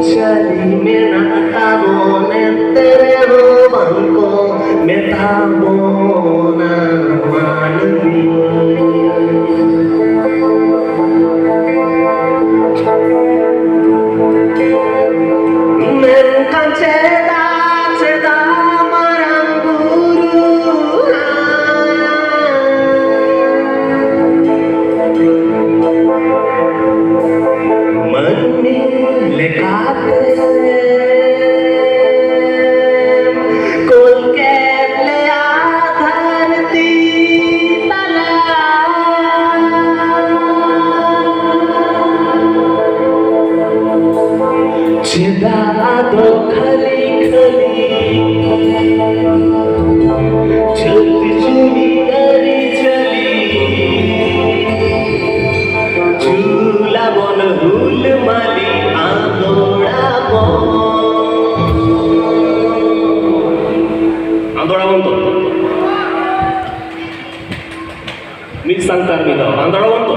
Chali me natamo nettere banco metamo na manvi men kancheda cheda maranguru manni lekate चिदादो खली खली चलती चुनी करी चली झूला बन हुल माली आंदोड़ा बन तो मी सांगता मी तो आंदोड़ा बन तो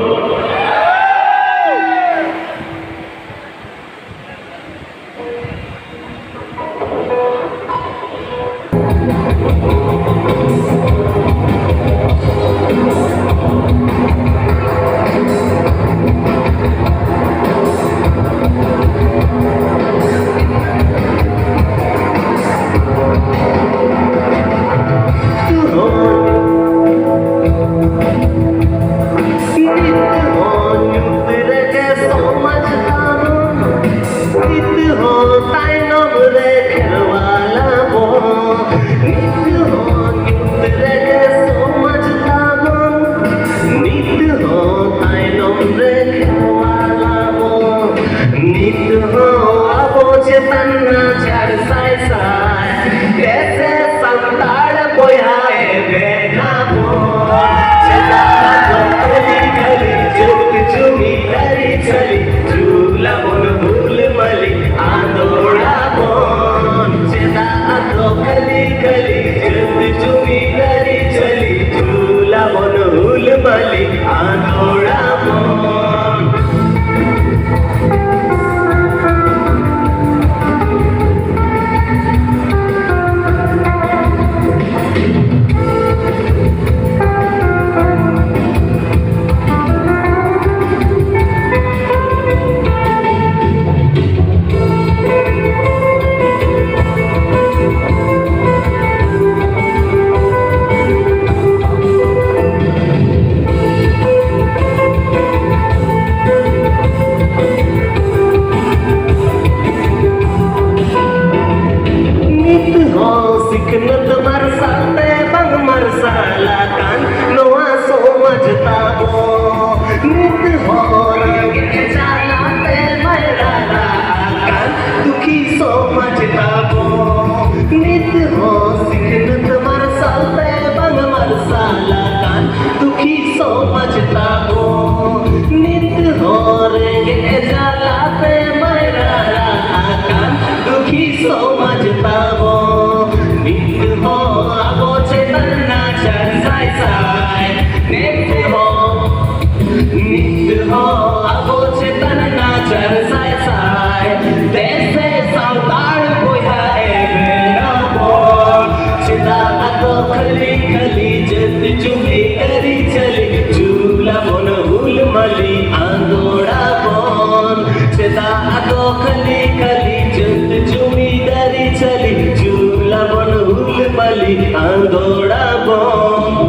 आंदोड़ा बन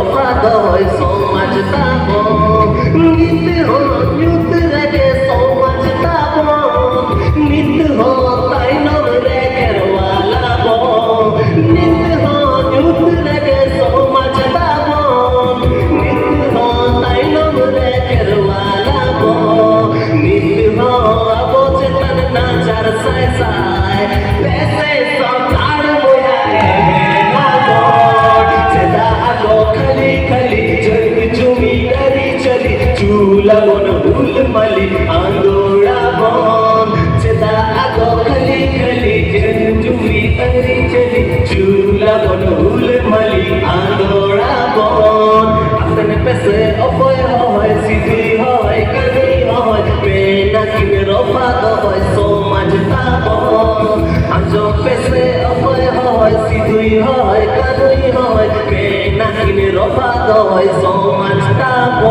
রফা দয় সমাজ তাব নিত হত রেখে সমাজ তাব নিত তাই নরে ঘেরওয়ালা নিত হত রেখে সমাজ তাব নিত তাই নরে ঘেরওয়ালা নিত আবোজ তন নাচার সায় সায় पैसे सब झाड़ बोया खली खली जग जुमी डरी चली चूला बन भूल मली आंदोड़ा बन चेदा आगो खली खली जग जुमी डरी चली चूला बन भूल मली आंदोड़ा बन अपने पैसे अपोय होय सीधी होय कभी होय पेना किन रोफा होय समाज ताबन आजो पैसे अपोय होय सीधी होय कभी होय पेना किन রফা দয় সমাজ তাব